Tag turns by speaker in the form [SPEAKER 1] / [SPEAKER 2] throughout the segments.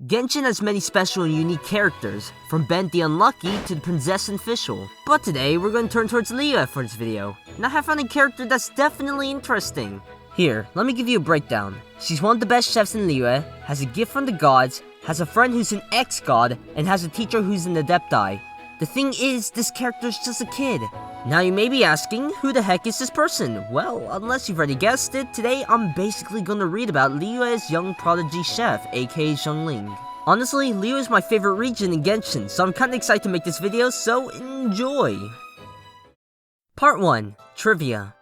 [SPEAKER 1] Genshin has many special and unique characters, from Ben the Unlucky to the Princess Official. But today, we're going to turn towards Liyue for this video, and I have found a character that's definitely interesting. Here, let me give you a breakdown. She's one of the best chefs in Liyue, has a gift from the gods, has a friend who's an ex-god, and has a teacher who's an adepti. The thing is, this character's just a kid. Now you may be asking, who the heck is this person? Well, unless you've already guessed it, today I'm basically gonna read about Liyue's young prodigy chef, aka Xiangling. Honestly, Liyue is my favorite region in Genshin, so I'm kinda excited to make this video, so enjoy! Part 1. Trivia.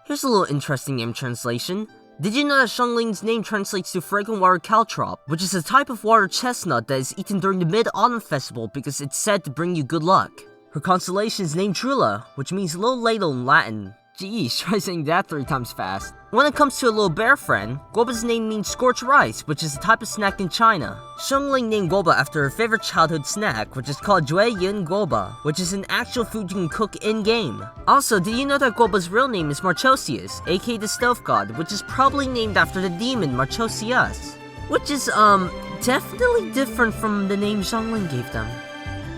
[SPEAKER 1] Here's a little interesting name translation. Did you know that Xiangling's name translates to fragrant water caltrop, which is a type of water chestnut that is eaten during the Mid-Autumn Festival because it's said to bring you good luck. Her constellation is named Trula, which means little ladle in Latin. Geez, try saying that 3 times fast. When it comes to a little bear friend, Guoba's name means scorched rice, which is a type of snack in China. Xiangling named Guoba after her favorite childhood snack, which is called Jue Yun Guoba, which is an actual food you can cook in-game. Also, did you know that Guoba's real name is Marchosius, aka the Stove God, which is probably named after the demon Marchosius? Which is, definitely different from the name Xiangling gave them.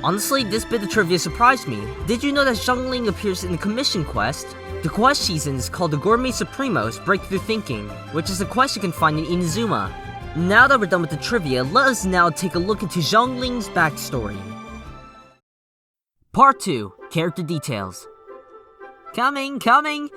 [SPEAKER 1] Honestly, this bit of trivia surprised me. Did you know that Xiangling appears in the commission quest? The quest season is called the Gourmet Supremo's Breakthrough Thinking, which is a quest you can find in Inazuma. Now that we're done with the trivia, let us now take a look into Xiangling's backstory. Part 2. Character Details. Coming!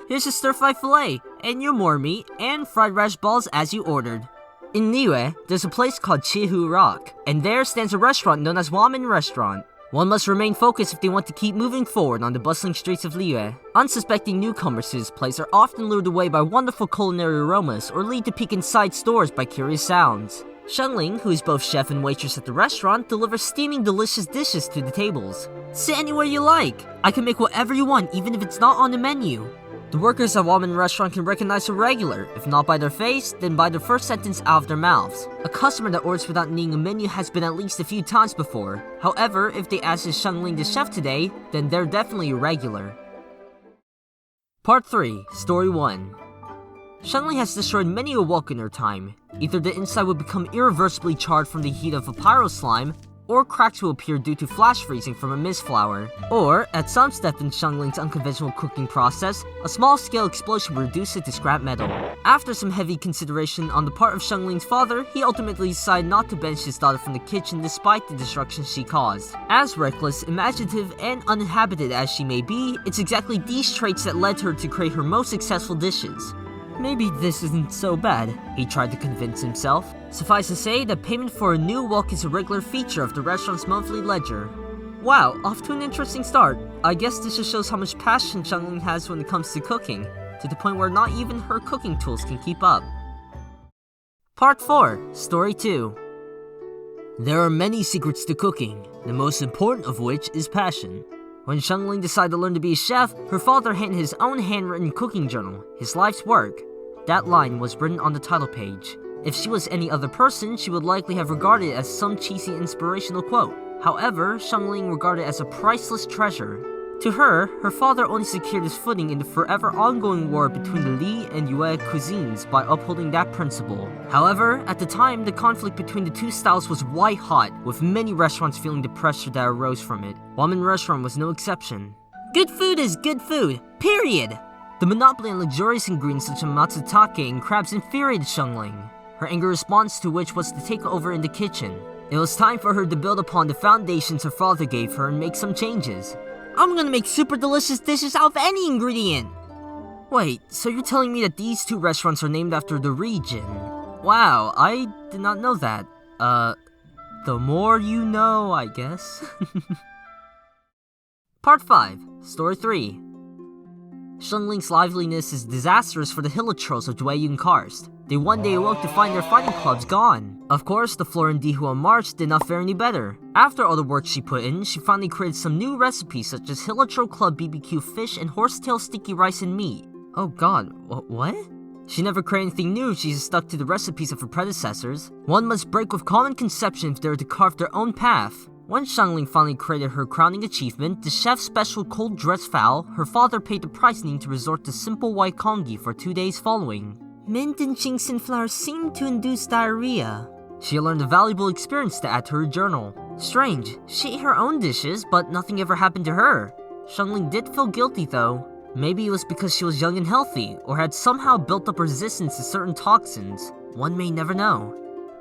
[SPEAKER 1] Here's your stir-fry fillet, and your more meat, and fried radish balls as you ordered. In Liyue, there's a place called Chihu Rock, and there stands a restaurant known as Ramen Restaurant. One must remain focused if they want to keep moving forward on the bustling streets of Liyue. Unsuspecting newcomers to this place are often lured away by wonderful culinary aromas or lead to peek inside stores by curious sounds. Xiangling, who is both chef and waitress at the restaurant, delivers steaming delicious dishes to the tables. Sit anywhere you like! I can make whatever you want even if it's not on the menu. The workers at Ramen Restaurant can recognize a regular, if not by their face, then by the first sentence out of their mouths. A customer that orders without needing a menu has been at least a few times before. However, if they ask is Xiangling the chef today, then they're definitely a regular. Part 3. Story 1. Xiangling has destroyed many a wok in her time. Either the inside will become irreversibly charred from the heat of a pyro slime, or cracks will appear due to flash freezing from a mist flower. Or, at some step in Xiangling's unconventional cooking process, a small-scale explosion will reduce it to scrap metal. After some heavy consideration on the part of Xiangling's father, he ultimately decided not to banish his daughter from the kitchen despite the destruction she caused. As reckless, imaginative, and uninhabited as she may be, it's exactly these traits that led her to create her most successful dishes. Maybe this isn't so bad, he tried to convince himself. Suffice to say that payment for a new wok is a regular feature of the restaurant's monthly ledger. Wow, off to an interesting start. I guess this just shows how much passion Xiangling has when it comes to cooking, to the point where not even her cooking tools can keep up. Part 4. Story 2. There are many secrets to cooking, the most important of which is passion. When Xiangling decided to learn to be a chef, her father handed his own handwritten cooking journal, his life's work. That line was written on the title page. If she was any other person, she would likely have regarded it as some cheesy inspirational quote. However, Xiangling regarded it as a priceless treasure. To her, her father only secured his footing in the forever ongoing war between the Li and Yue cuisines by upholding that principle. However, at the time, the conflict between the two styles was white hot, with many restaurants feeling the pressure that arose from it. Ramen Restaurant was no exception. Good food is good food, period! The monopoly on luxurious ingredients such as matsutake and crabs infuriated Xiangling, her anger response to which was to take over in the kitchen. It was time for her to build upon the foundations her father gave her and make some changes. I'm gonna make super delicious dishes out of any ingredient! Wait, so you're telling me that these two restaurants are named after the region? Wow, I did not know that. The more you know, I guess. Part 5. Story 3. Xiangling's liveliness is disastrous for the hilichurls of Jueyun Karst. They one day awoke to find their fighting clubs gone. Of course, the Flor and Dihua March did not fare any better. After all the work she put in, she finally created some new recipes such as Hilichurl Club BBQ fish and horsetail sticky rice and meat. Oh god, what? She never created anything new, she just stuck to the recipes of her predecessors. One must break with common conception if they are to carve their own path. When Xiangling finally created her crowning achievement, the chef's special cold dressed fowl, her father paid the price needing to resort to simple white congee for 2 days following. Mint and ginseng flour seem to induce diarrhea. She learned a valuable experience to add to her journal. Strange, she ate her own dishes, but nothing ever happened to her. Xiangling did feel guilty though. Maybe it was because she was young and healthy, or had somehow built up resistance to certain toxins. One may never know.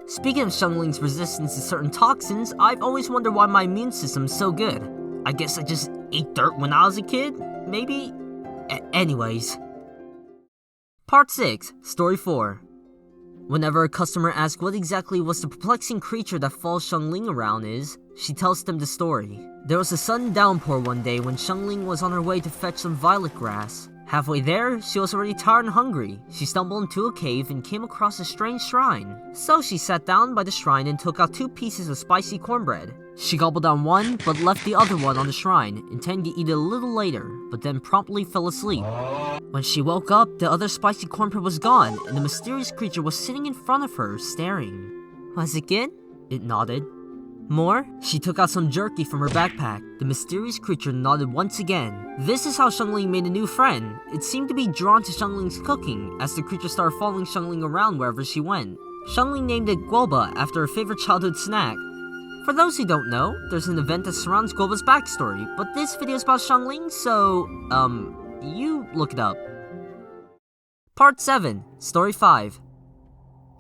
[SPEAKER 1] Speaking of Xiangling's resistance to certain toxins, I've always wondered why my immune system's so good. I guess I just ate dirt when I was a kid? Maybe? Anyways. Part 6, Story 4. Whenever a customer asks what exactly was the perplexing creature that follows Xiangling around is, she tells them the story. There was a sudden downpour one day when Xiangling was on her way to fetch some violet grass. Halfway there, she was already tired and hungry. She stumbled into a cave and came across a strange shrine. So she sat down by the shrine and took out 2 pieces of spicy cornbread. She gobbled down one, but left the other one on the shrine, intending to eat it a little later, but then promptly fell asleep. When she woke up, the other spicy cornbread was gone, and the mysterious creature was sitting in front of her, staring. Was it good? It nodded. More? She took out some jerky from her backpack. The mysterious creature nodded once again. This is how Xiangling made a new friend. It seemed to be drawn to Xiangling's cooking, as the creature started following Xiangling around wherever she went. Xiangling named it Guoba after her favorite childhood snack. For those who don't know, there's an event that surrounds Guoba's backstory, but this video is about Xiangling, so, you look it up. Part 7, Story 5.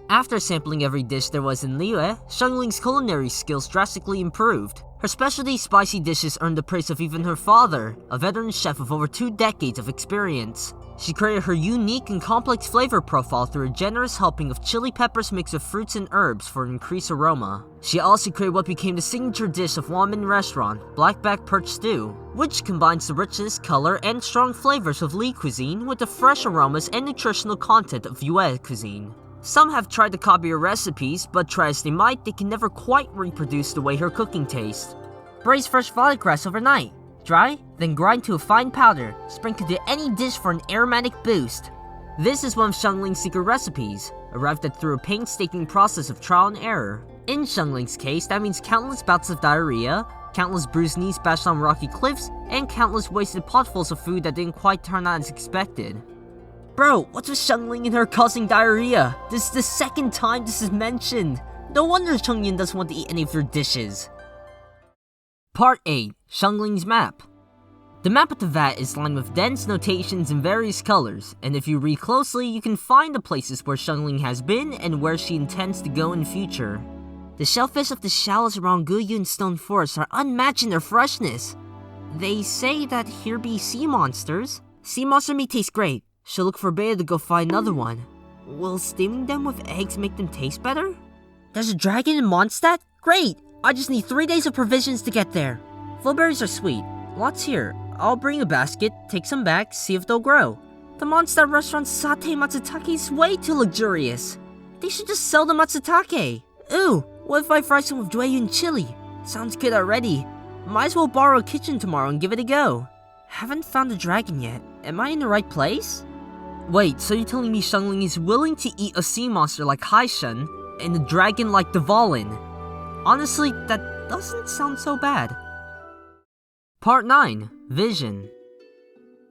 [SPEAKER 1] After sampling every dish there was in Liyue, Xiangling's culinary skills drastically improved. Her specialty spicy dishes earned the praise of even her father, a veteran chef with over 2 decades of experience. She created her unique and complex flavor profile through a generous helping of chili peppers mixed with fruits and herbs for an increased aroma. She also created what became the signature dish of Wanmin restaurant, blackback perch stew, which combines the richness, color, and strong flavors of Li cuisine with the fresh aromas and nutritional content of Yue cuisine. Some have tried to copy her recipes, but try as they might, they can never quite reproduce the way her cooking tastes. Braise fresh violet grass overnight. Dry, then grind to a fine powder. Sprinkle to any dish for an aromatic boost. This is one of Xiangling's secret recipes, arrived at through a painstaking process of trial and error. In Xiangling's case, that means countless bouts of diarrhea, countless bruised knees bashed on rocky cliffs, and countless wasted potfuls of food that didn't quite turn out as expected. Bro, what's with Xiangling and her causing diarrhea? This is the 2nd time this is mentioned. No wonder Xiangling doesn't want to eat any of your dishes. Part 8, Xiangling's Map. The map of Teyvat is lined with dense notations in various colors, and if you read closely, you can find the places where Xiangling has been and where she intends to go in future. The shellfish of the shallows around Guyun Stone Forest are unmatched in their freshness. They say that here be sea monsters. Sea monster meat tastes great. She'll look for beta to go find another one. Will steaming them with eggs make them taste better? There's a dragon in Mondstadt? Great! I just need 3 days of provisions to get there. Flowberries are sweet. Lots here. I'll bring a basket, take some back, see if they'll grow. The Mondstadt restaurant's satay matsutake is way too luxurious. They should just sell the matsutake. Ooh, what if I fry some with Dueyun chili? Sounds good already. Might as well borrow a kitchen tomorrow and give it a go. Haven't found a dragon yet. Am I in the right place? Wait, so you're telling me Xiangling is willing to eat a sea monster like Haishen and a dragon like Dvalin? Honestly, that doesn't sound so bad. Part 9, Vision.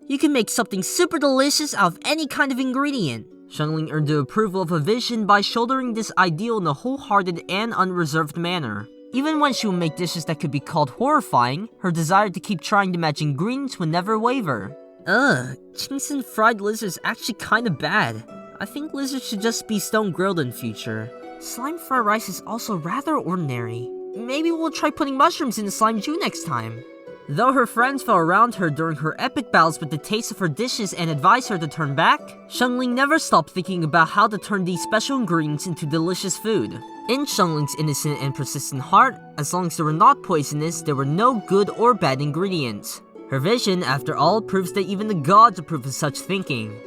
[SPEAKER 1] You can make something super delicious out of any kind of ingredient. Xiangling earned the approval of a vision by shouldering this ideal in a wholehearted and unreserved manner. Even when she would make dishes that could be called horrifying, her desire to keep trying to match ingredients would never waver. Ugh, Qingxin fried lizard's actually kinda bad. I think lizards should just be stone grilled in future. Slime fried rice is also rather ordinary. Maybe we'll try putting mushrooms in the slime jus next time. Though her friends fell around her during her epic battles with the taste of her dishes and advised her to turn back, Xiangling never stopped thinking about how to turn these special ingredients into delicious food. In Xiangling's innocent and persistent heart, as long as they were not poisonous, there were no good or bad ingredients. Her vision, after all, proves that even the gods approve of such thinking.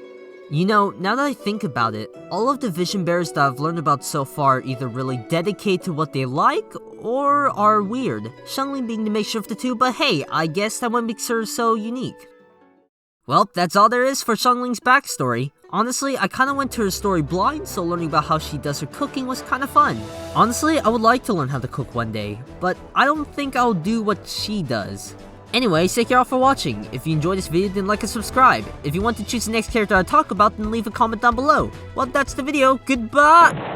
[SPEAKER 1] You know, now that I think about it, all of the vision bearers that I've learned about so far are either really dedicated to what they like, or are weird. Xiangling being the mixture of the two, but hey, I guess that what makes her so unique. Well, that's all there is for Xiangling's backstory. Honestly, I kinda went to her story blind, so learning about how she does her cooking was kinda fun. Honestly, I would like to learn how to cook one day, but I don't think I'll do what she does. Anyways, thank you all for watching. If you enjoyed this video, then like and subscribe. If you want to choose the next character I talk about, then leave a comment down below. Well, that's the video. Goodbye!